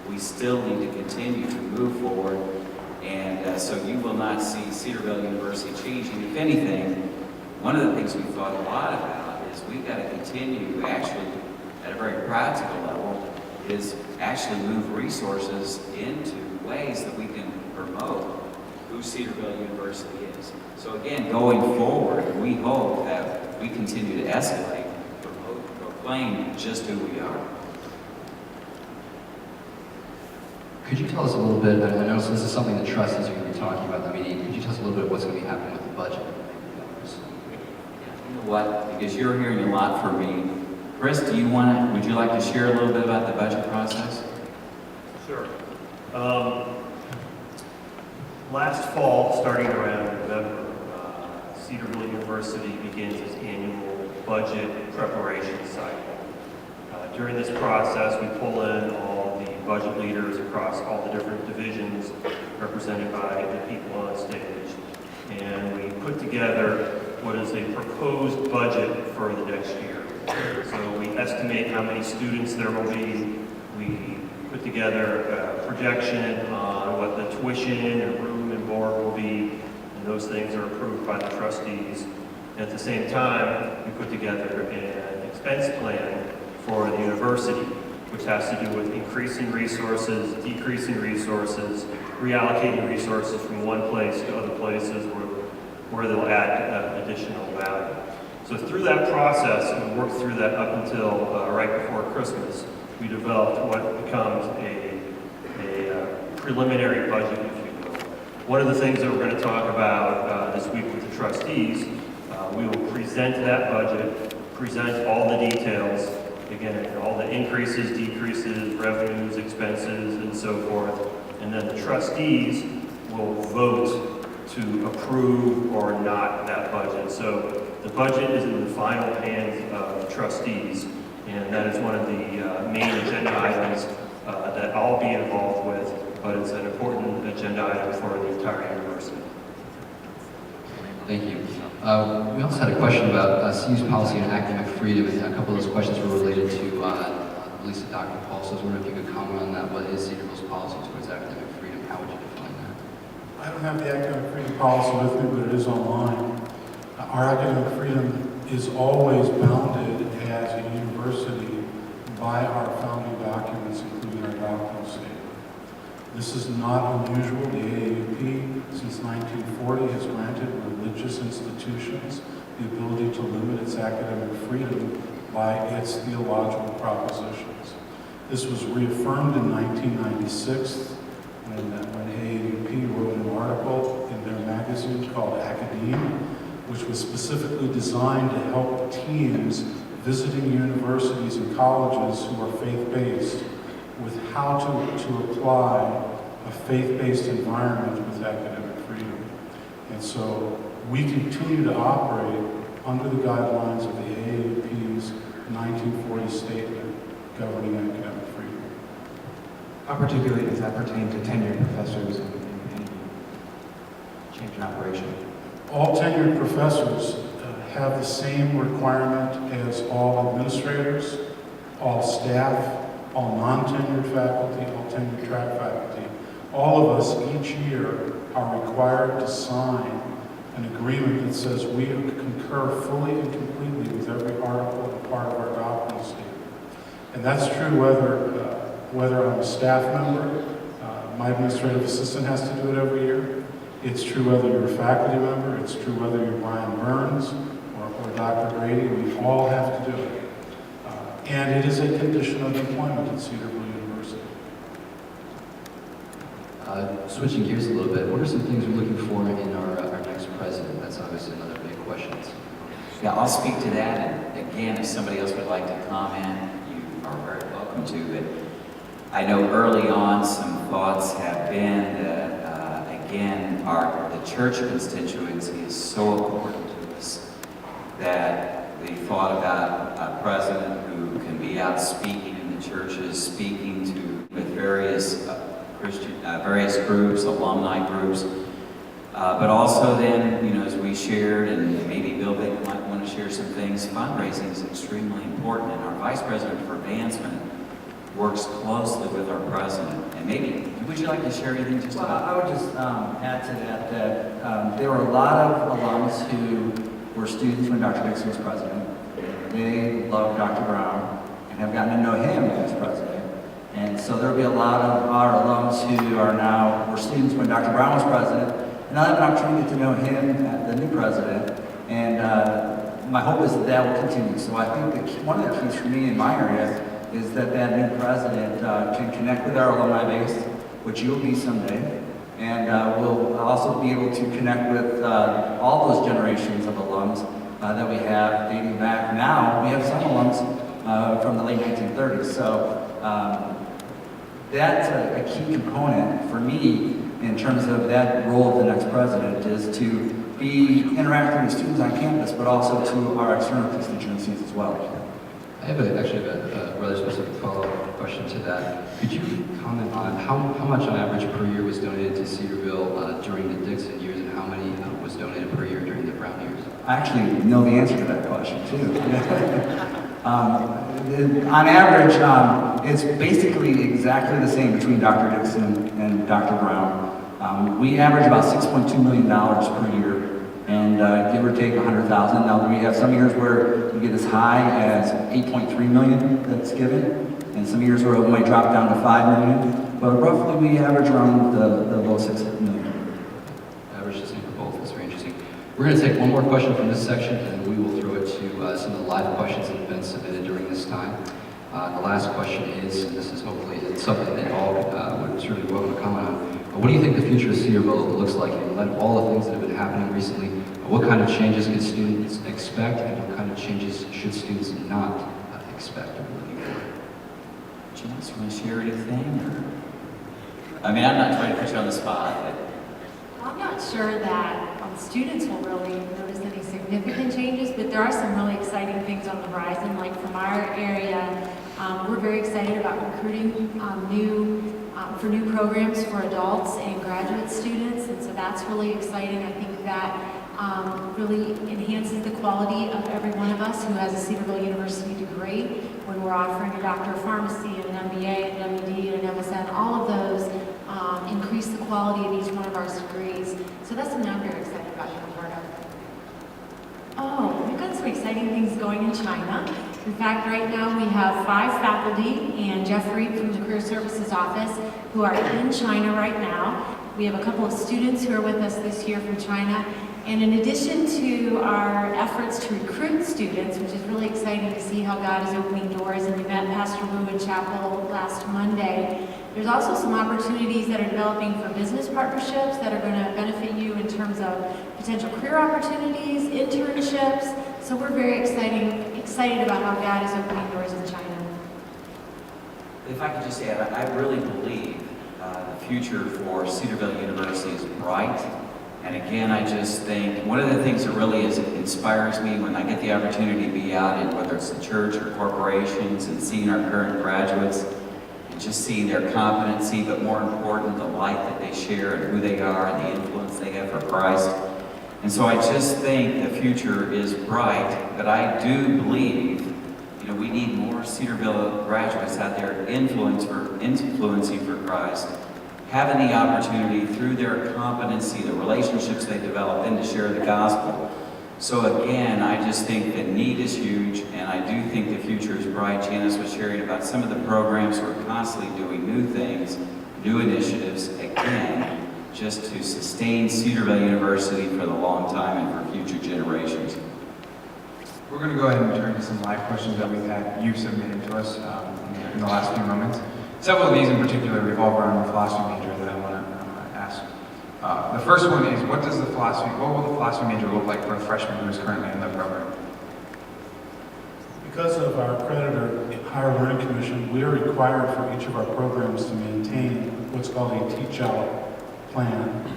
We still need to continue to move forward, and so you will not see Cedarville University changing. If anything, one of the things we thought a lot about is we've got to continue, actually, at a very practical level, is actually move resources into ways that we can promote who Cedarville University is. So again, going forward, we hope that we continue to escalate, proclaim just who we are. Could you tell us a little bit, I know this is something the trustees are going to be talking about in the meeting, could you tell us a little bit what's going to be happening with the budget? You know what, because you're hearing a lot from me. Chris, would you like to share a little bit about the budget process? Sure. Last fall, starting around November, Cedarville University begins its annual budget preparation cycle. During this process, we pull in all the budget leaders across all the different divisions represented by the people on stage, and we put together what is a proposed budget for the next year. So we estimate how many students there will be. We put together a projection on what the tuition and room and board will be, and those things are approved by the trustees. And at the same time, we put together an expense plan for the university. which has to do with increasing resources, decreasing resources, reallocating resources from one place to other places where they'll add additional value. So through that process, and we worked through that up until right before Christmas, we developed what becomes a preliminary budget, if you will. One of the things that we're going to talk about this week with the trustees, we will present that budget, present all the details, again, all the increases, decreases, revenues, expenses, and so forth. And then the trustees will vote to approve or not that budget. So the budget is in the final hands of the trustees, and that is one of the main agenda items that I'll be involved with, but it's an important agenda item for the entire university. Thank you. We also had a question about CU's policy on academic freedom, and a couple of those questions were related to, at least to Dr. Paul, so I was wondering if you could comment on that. What is Cedarville's policy towards academic freedom? How would you define that? I don't have the academic freedom policy with me, but it is online. Our academic freedom is always bounded as a university by our founding documents, including our doctrinal statement. This is not unusual. The AAUP, since 1940, has granted religious institutions the ability to limit its academic freedom by its theological propositions. This was reaffirmed in 1996 when AAUP wrote an article in their magazine called Academe, which was specifically designed to help teams visiting universities and colleges who are faith-based with how to apply a faith-based environment with academic freedom. And so we continue to operate under the guidelines of the AAUP's 1940 statement governing academic freedom. How particularly does that pertain to tenured professors and any change in operation? All tenured professors have the same requirement as all administrators, all staff, all non-tenured faculty, all tenured track faculty. All of us each year are required to sign an agreement that says we concur fully and completely with every article and part of our doctrinal statement. And that's true whether I'm a staff member, my administrative assistant has to do it every year. It's true whether you're a faculty member, it's true whether you're Brian Burns or Dr. Grady, we all have to do it. And it is a condition of employment at Cedarville University. Switching gears a little bit, what are some things we're looking for in our next president? That's obviously another big question. Yeah, I'll speak to that. And again, if somebody else would like to comment, you are very welcome to. But I know early on some thoughts have been that, again, the church constituency is so important to us that the thought about a president who can be out speaking in the churches, speaking with various various groups, alumni groups, but also then, as we shared, and maybe Bill Baker might want to share some things, fundraising is extremely important, and our Vice President for Advancement works closely with our President. And maybe, would you like to share anything just about I would just add to that there were a lot of alums who were students when Dr. Dixon was president. They loved Dr. Brown and have gotten to know him as president. And so there'll be a lot of our alums who were students when Dr. Brown was president, and now have an opportunity to get to know him, the new president. And my hope is that will continue. So I think one of the keys for me in my area is that new president can connect with our alumni base, which you'll be someday. And we'll also be able to connect with all those generations of alums that we have dating back. Now, we have some alums from the late 1930s. So that's a key component for me in terms of that role of the next president, is to be interacting with students on campus, but also to our external constituencies as well. I have actually a rather specific follow-up question to that. Could you comment on how much on average per year was donated to Cedarville during the Dixon years, and how many was donated per year during the Brown years? I actually know the answer to that question too. On average, it's basically exactly the same between Dr. Dixon and Dr. Brown. We average about $6.2 million per year, and give or take 100,000. Now we have some years where we get as high as 8.3 million that's given, And some years where it might drop down to 5 million, but roughly we average around the low 6 million. Average the same for both. That's very interesting. We're going to take one more question from this section, and we will throw it to some of the live questions that have been submitted during this time. The last question is, and this is hopefully something that all would certainly welcome to comment on. What do you think the future of Cedarville looks like in light of all the things that have been happening recently? What kind of changes can students expect, and what kind of changes should students not expect or be looking for? Janice, want to share anything? Or? I mean, I'm not trying to put you on the spot, but I'm not sure that students will really notice any significant changes, but there are some really exciting things on the horizon. Like from our area, we're very excited about recruiting for new programs for adults and graduate students, and so that's really exciting. I think that really enhances the quality of every one of us who has a Cedarville University degree when we're offering a Doctor of Pharmacy and an MBA and an MD and an MSN. All of those increase the quality of each one of our degrees. So that's something I'm very excited about being a part of. Oh, we've got some exciting things going in China. In fact, right now we have 5 faculty and Jeff Reed from the Career Services Office who are in China right now. We have a couple of students who are with us this year from China. And in addition to our efforts to recruit students, which is really exciting to see how God is opening doors, and we met Pastor Wu in chapel last Monday, there's also some opportunities that are developing for business partnerships that are going to benefit you in terms of potential career opportunities, internships. So we're very excited about how God is opening doors in China. if I could just add, I really believe the future for Cedarville University is bright. And again, I just think one of the things that really inspires me when I get the opportunity to be out in whether it's the church or corporations and seeing our current graduates and just seeing their competency, but more important, the light that they share and who they are and the influence they have for Christ. And so I just think the future is bright, but I do believe, we need more Cedarville graduates out there influencing for Christ, having the opportunity through their competency, the relationships they develop, then to share the gospel. So again, I just think the need is huge, and I do think the future is bright. Janice was sharing about some of the programs. We're constantly doing new things, new initiatives, again, just to sustain Cedarville University for the long time and for future generations. We're going to go ahead and turn to some live questions that we've had you submitted to us in the last few moments. Several of these in particular revolve around the philosophy major that I want to ask. The first one is, what will the philosophy major look like for a freshman who is currently in the program? Because of our accreditor Higher Learning Commission, we are required for each of our programs to maintain what's called a teach-out plan.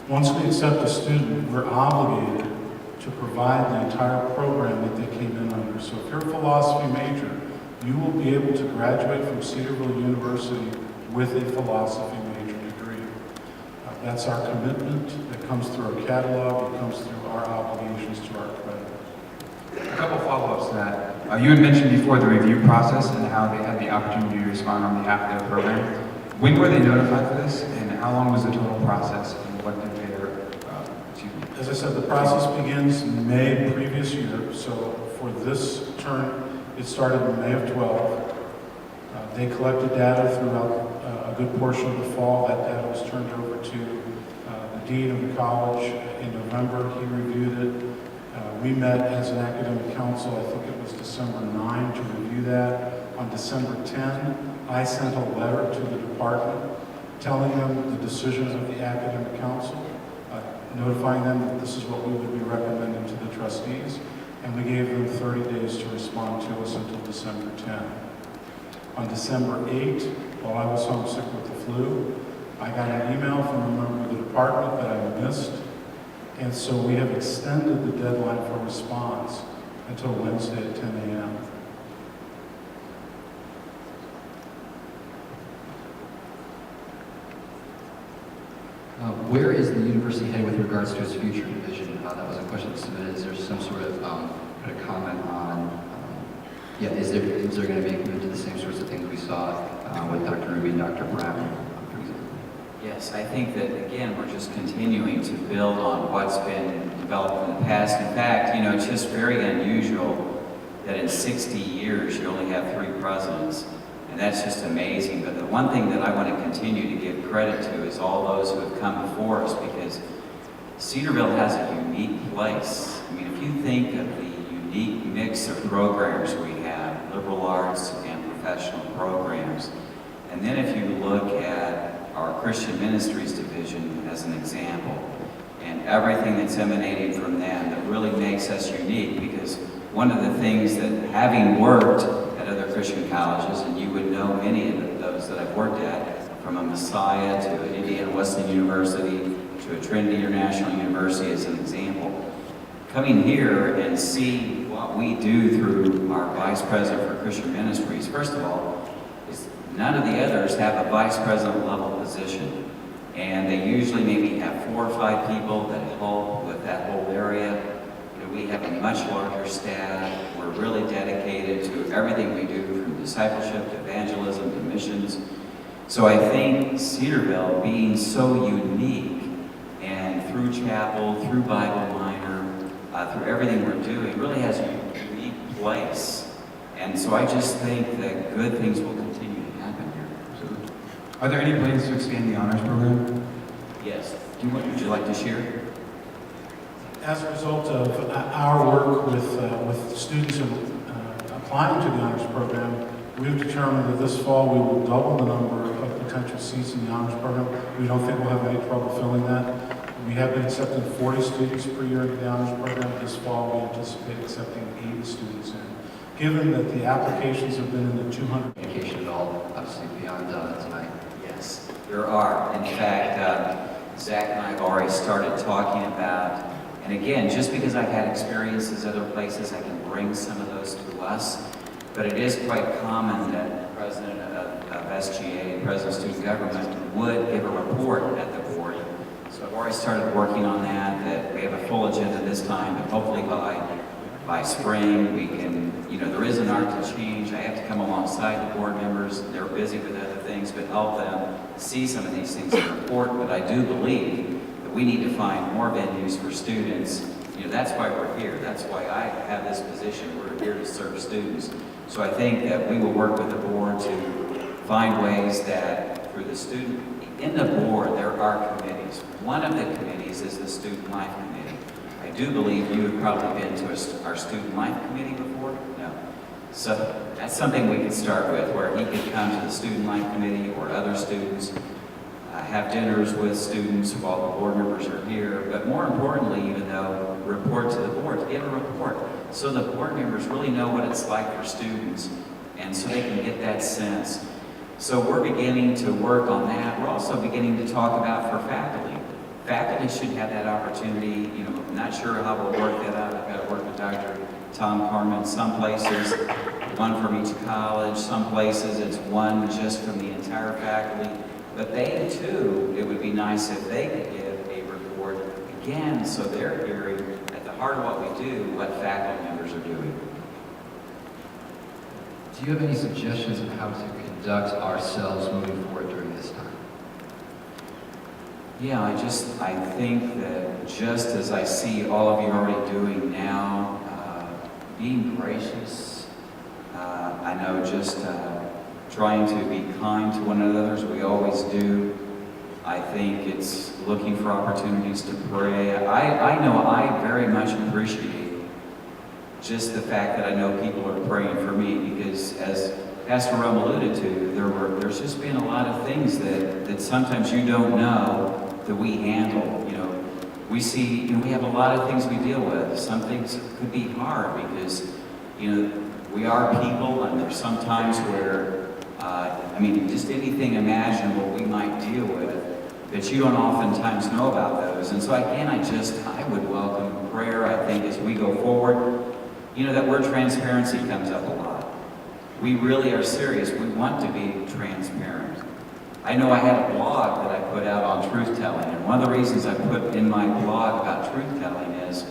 Once we accept a student, we're obligated to provide the entire program that they came in under. So if you're a philosophy major, you will be able to graduate from Cedarville University with a philosophy major degree. That's our commitment. That comes through our catalog. It comes through our obligations to our accreditor. A couple follow-ups to that. You had mentioned before the review process and how they had the opportunity to respond on behalf of the program. When were they notified for this, and how long was the total process, and what did their, As I said, the process begins in May previous year. So for this term, it started in May of 12. They collected data throughout a good portion of the fall. That data was turned over to the dean of the college in November. He reviewed it. We met as an academic council, I think it was December 9, to review that. On December 10, I sent a letter to the department telling them the decisions of the academic council, notifying them that this is what we would be recommending to the trustees, and we gave them 30 days to respond to us until December 10. On December 8, while I was homesick with the flu, I got an email from a member of the department that I missed, and so we have extended the deadline for response until Wednesday at 10 a.m. Where is the university headed with regards to its future vision? That was a question submitted. Is there some sort of comment on, is there going to be a commitment to the same sorts of things we saw with Dr. Ruby and Dr. Brown, for example? Yes, I think that, again, we're just continuing to build on what's been developed in the past. In fact, it's just very unusual that in 60 years you only have 3 presidents. And that's just amazing. But the one thing that I want to continue to give credit to is all those who have come before us, because Cedarville has a unique place. I mean, if you think of the unique mix of programs we have, liberal arts and professional programs, and then if you look at our Christian Ministries division as an example, and everything that's emanating from them that really makes us unique, because one of the things that, having worked at other Christian colleges, and you would know many of those that I've worked at, from a Messiah to an Indiana Wesleyan University to a Trinity International University as an example, coming here and see what we do through our Vice President for Christian Ministries, first of all, is none of the others have a Vice President level position. And they usually maybe have 4 or 5 people that help with that whole area. You know, we have a much larger staff. We're really dedicated to everything we do, from discipleship to evangelism to missions. So I think Cedarville, being so unique, and through chapel, through Bible minor, through everything we're doing, really has a unique place. And so I just think that good things will continue to happen here. Absolutely. Are there any plans to expand the honors program? Yes. Would you like to share? As a result of our work with students applying to the honors program, we've determined that this fall we will double the number of potential seats in the honors program. We don't think we'll have any trouble filling that. We have been accepting 40 students per year into the honors program. This fall we anticipate accepting 80 students in. Given that the applications have been in the 200. Communication at all, obviously, beyond tonight? Yes, there are. In fact, Zach and I have already started talking about, and again, just because I've had experiences other places, I can bring some of those to us. But it is quite common that the president of SGA, President of Student Government, would give a report at the board. So I've already started working on that we have a full agenda this time, and hopefully by spring we can, you know, there is an art to change. I have to come alongside the board members. They're busy with other things, but help them see some of these things that are important. But I do believe that we need to find more venues for students. You know, that's why we're here. That's why I have this position. We're here to serve students. So I think that we will work with the board to find ways that through the student, in the board there are committees. One of the committees is the Student Life Committee. I do believe you have probably been to our Student Life Committee before? No. So that's something we could start with, where he could come to the Student Life Committee or other students, have dinners with students while the board members are here, but more importantly, even though, report to the board, to give a report, so the board members really know what it's like for students, and so they can get that sense. So we're beginning to work on that. We're also beginning to talk about for faculty. Faculty should have that opportunity. You know, I'm not sure how we'll work that out. I've got to work with Dr. Tom Carmen. Some places, one from each college. Some places, it's one just from the entire faculty. But they, too, it would be nice if they could give a report, again, so they're hearing at the heart of what we do, what faculty members are doing. Do you have any suggestions on how to conduct ourselves moving forward during this time? Yeah, I think that just as I see all of you already doing now, being gracious, I know just trying to be kind to one another as we always do. I think it's looking for opportunities to pray. I know I very much appreciate just the fact that I know people are praying for me, because as Pastor Rome alluded to, there's just been a lot of things that sometimes you don't know that we handle. You know, we see, you know, we have a lot of things we deal with. Some things could be hard because, you know, we are people, and there's some times where, I mean, just anything imaginable we might deal with, but you don't oftentimes know about those. And so again, I would welcome prayer, I think, as we go forward. You know, that word transparency comes up a lot. We really are serious. We want to be transparent. I know I had a blog that I put out on truth-telling, and one of the reasons I put in my blog about truth-telling is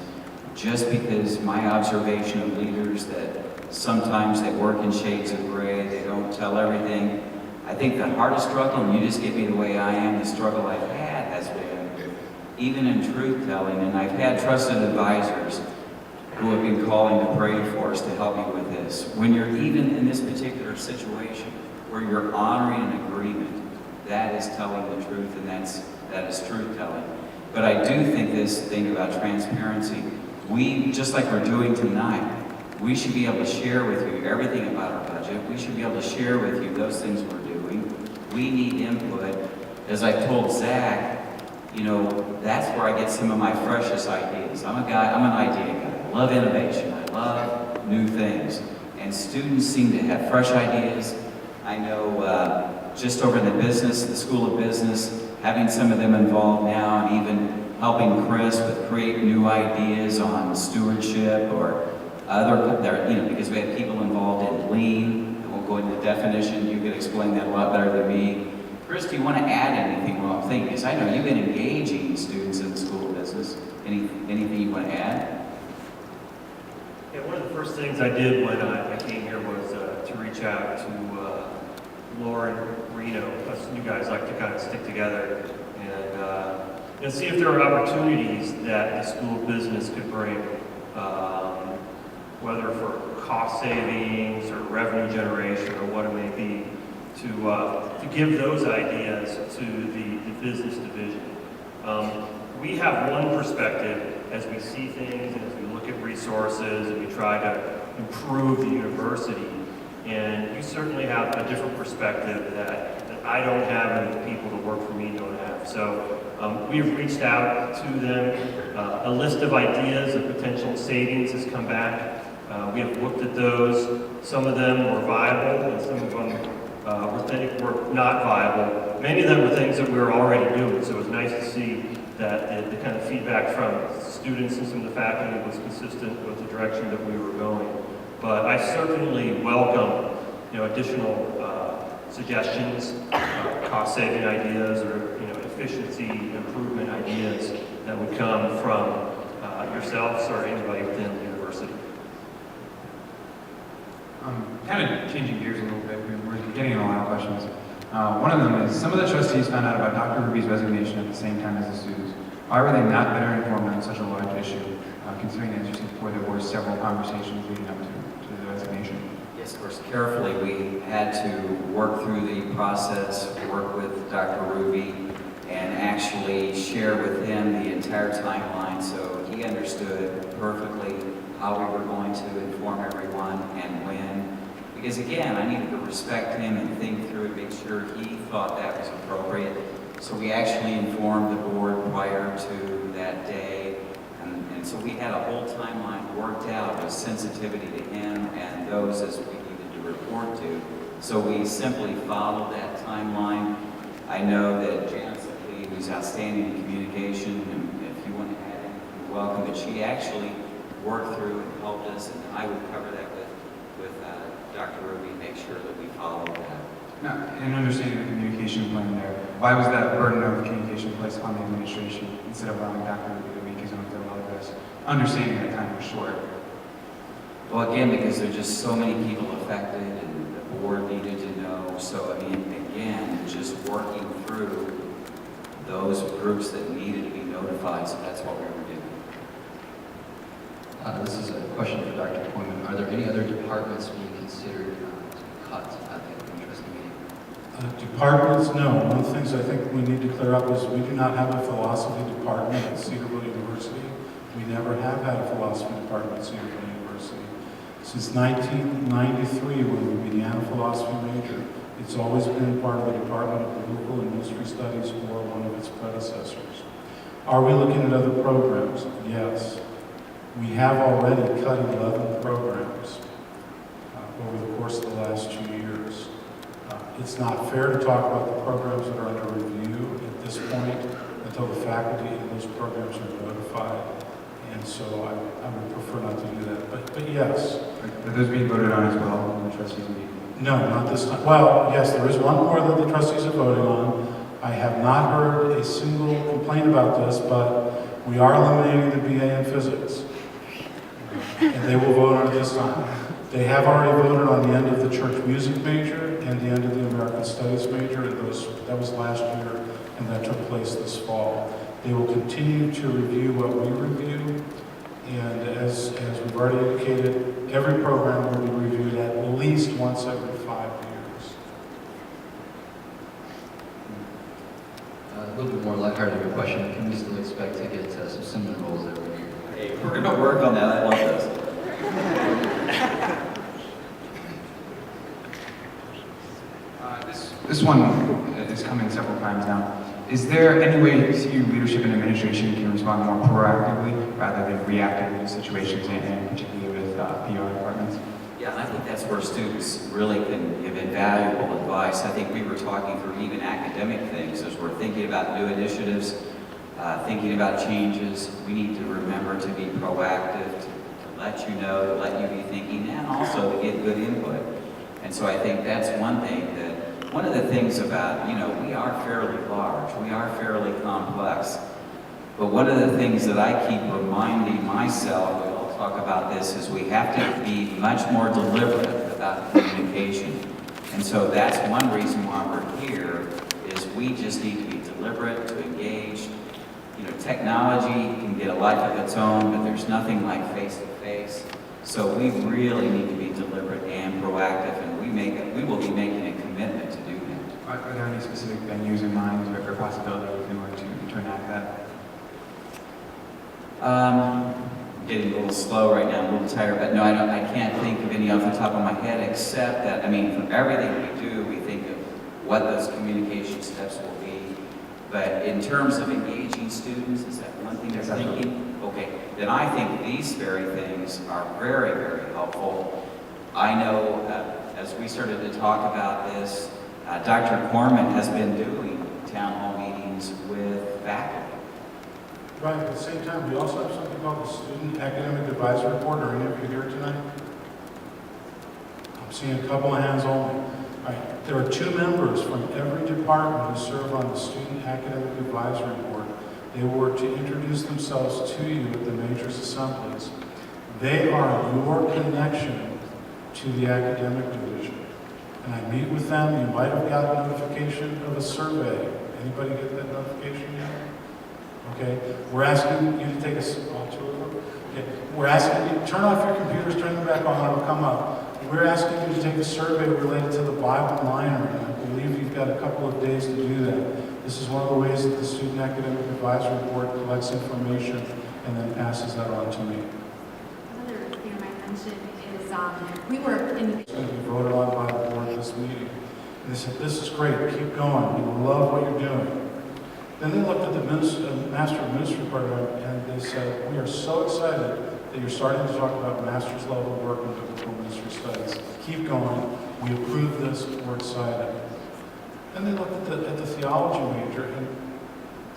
just because my observation of leaders that sometimes they work in shades of gray, they don't tell everything. I think the hardest struggle, and you just get me the way I am, the struggle I've had has been even in truth-telling, and I've had trusted advisors who have been calling to pray for us to help me with this. When you're even in this particular situation, where you're honoring an agreement, that is telling the truth, and that is truth-telling. But I do think this thing about transparency, we, just like we're doing tonight, we should be able to share with you everything about our budget. We should be able to share with you those things we're doing. We need input. As I told Zach, you know, that's where I get some of my freshest ideas. I'm an idea guy. I love innovation. I love new things. And students seem to have fresh ideas. I know just over in the School of Business, having some of them involved now, and even helping Chris with create new ideas on stewardship or other, you know, because we have people involved in lean. I won't go into the definition. You could explain that a lot better than me. Chris, do you want to add anything while I'm thinking? Because I know you've been engaging students in the School of Business. Anything you want to add? Yeah, one of the first things I did when I came here was to reach out to Lauren, Reno. Us new guys like to kind of stick together and see if there are opportunities that the School of Business could bring, whether for cost savings or revenue generation or what it may be, to give those ideas to the business division. We have one perspective as we see things and as we look at resources and we try to improve the university. And you certainly have a different perspective that I don't have and the people that work for me don't have. So we've reached out to them. A list of ideas of potential savings has come back. We have looked at those. Some of them were viable and some of them were not viable. Many of them were things that we were already doing. So it was nice to see that the kind of feedback from students and some of the faculty was consistent with the direction that we were going. But I certainly welcome, you know, additional suggestions, cost-saving ideas, or efficiency improvement ideas that would come from yourselves or anybody within the university. Kind of changing gears a little bit, we're getting a lot of questions. One of them is, some of the trustees found out about Dr. Ruby's resignation at the same time as the students. Why were they not better informed on such a large issue, considering, as you said before, there were several conversations leading up to the resignation? Yes, of course, carefully. We had to work through the process, work with Dr. Ruby, and actually share with him the entire timeline so he understood perfectly how we were going to inform everyone and when. Because again, I needed to respect him and think through and make sure he thought that was appropriate. So we actually informed the board prior to that day. And so we had a whole timeline worked out with sensitivity to him and those as we needed to report to. So we simply followed that timeline. I know that Janice Lee, who's outstanding in communication, and if you want to add anything, you're welcome, but she actually worked through and helped us, and I would cover that with Dr. Ruby, make sure that we follow that. Now, in understanding the communication plan there, why was that burden of communication placed on the administration instead of allowing Dr. Ruby to make his own thorough address? Understanding that time was short. Well, again, because there's just so many people affected and the board needed to know. So, I mean, again, just working through those groups that needed to be notified. So that's what we were doing. This is a question for Dr. Coyman. Are there any other departments being considered to cut at the interesting meeting? Departments, no. One of the things I think we need to clear up is we do not have a philosophy department at Cedarville University. We never have had a philosophy department at Cedarville University. Since 1993, when we began a philosophy major, it's always been part of the Department of Political and Ministry Studies or one of its predecessors. Are we looking at other programs? Yes. We have already cut 11 programs over the course of the last 2 years. It's not fair to talk about the programs that are under review at this point until the faculty in those programs are notified. And so I would prefer not to do that. But yes. Are those being voted on as well in the trustees meeting? No, not this time. Well, yes, there is one more that the trustees are voting on. I have not heard a single complaint about this, but we are eliminating the BA in physics. And they will vote on it this time. They have already voted on the end of the church music major and the end of the American Studies major, and that was last year, and that took place this fall. They will continue to review what we review, and as we've already indicated, every program will be reviewed at least once every 5 years. lack of your question, can we still expect to get some similar roles every year? Hey, we're gonna work on that, I love this. This one is coming several times now. Is there any way CU leadership and administration can respond more proactively rather than reactively to situations, and particularly with PR departments? Yeah, and I think that's where students really can give invaluable advice. I think we were talking through even academic things as we're thinking about new initiatives, thinking about changes. We need to remember to be proactive, to let you know, to let you be thinking, and also to get good input. And so I think that's one thing that, one of the things about, we are fairly large, we are fairly complex. But one of the things that I keep reminding myself, and I'll talk about this, is we have to be much more deliberate about communication. And so that's one reason why we're here, is we just need to be deliberate, to engage. Technology can get a life of its own, but there's nothing like face-to-face. So we really need to be deliberate and proactive, and we will be making a commitment to do that. Are there any specific venues in mind or possibilities in order to enact that? Getting a little slow right now, I'm a little tired, but no, I can't think of any off the top of my head, except that, for everything we do, we think of what those communication steps will be. But in terms of engaging students, is that one thing you're thinking? Okay, then I think these very things are very, very helpful. I know, as we started to talk about this, Dr. Corman has been doing town hall meetings with faculty. Right, at the same time, we also have something called the Student Academic Advisory Board. Are any of you here tonight? I'm seeing a couple of hands only. All right. There are 2 members from every department who serve on the Student Academic Advisory Board. They were to introduce themselves to you at the majors' assemblies. They are your connection to the academic division. And I meet with them. You might have gotten notification of a survey. Anybody get that notification yet? Okay, we're asking you to take all 2 of them. Okay, we're asking you, turn off your computers, turn them back on, it'll come up. We're asking you to take a survey related to the Bible Minor, and I believe you've got a couple of days to do that. This is one of the ways that the Student Academic Advisory Board collects information and then passes that on to me. Another thing I might mention is we were in the... It's going to be voted on by the board at this meeting. And they said, this is great, keep going, we love what you're doing. Then they looked at the Master of Ministry program and they said, we are so excited that you're starting to talk about master's level work in biblical ministry studies. Keep going. We approve this. We're excited. Then they looked at the theology major, and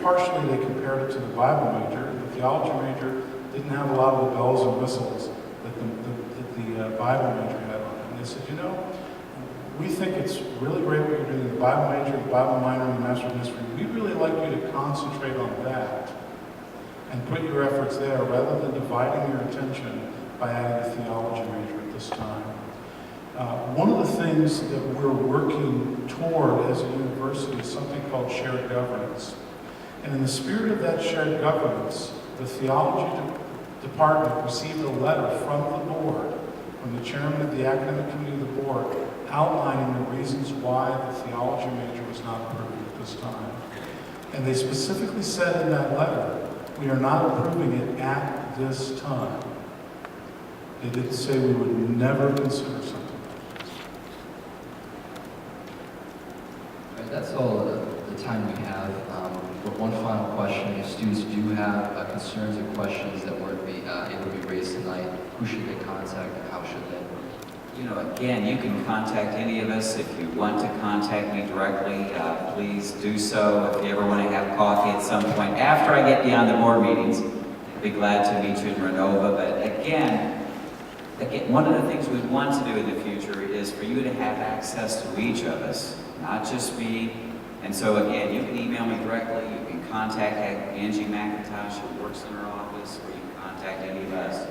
partially they compared it to the Bible major. The theology major didn't have a lot of the bells and whistles that the Bible major had on it. And they said, we think it's really great what you're doing in the Bible major, the Bible minor, and the Master of Ministry. We'd really like you to concentrate on that and put your efforts there rather than dividing your attention by adding a theology major at this time. One of the things that we're working toward as a university is something called shared governance. And in the spirit of that shared governance, the theology department received a letter from the board, from the chairman of the academic committee of the board, outlining the reasons why the theology major was not approved at this time. And they specifically said in that letter, we are not approving it at this time. They didn't say we would never consider something like this. All right, that's all the time we have. But one final question. If students do have concerns or questions that weren't able to be raised tonight, who should they contact and how should they? Again, you can contact any of us. If you want to contact me directly, please do so. If you ever want to have coffee at some point after I get beyond the board meetings, I'd be glad to meet you in Renova. But again, one of the things we want to do in the future is for you to have access to each of us, not just me. And so again, you can email me directly. You can contact Angie McIntosh, who works in our office, or you can contact any of us.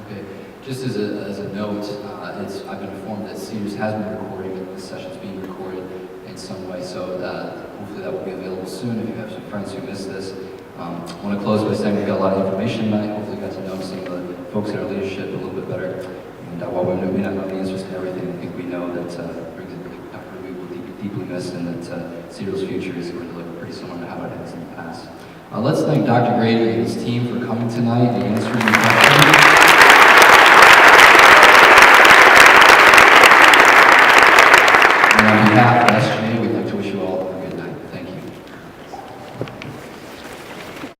Okay. Just as a note, I've been informed that Cedars has been recording, and this session's being recorded in some way, so hopefully that will be available soon if you have some friends who missed this. I want to close by saying we've got a lot of information tonight. Hopefully you got to know some of the folks in our leadership a little bit better. And while we may not know the answers to everything, I think we know that brings it, we will deeply missed, and that Cedarville's future is going to look pretty similar to how it has in the past. Let's thank Dr. Grady and his team for coming tonight and answering the questions. And on behalf of SGA, we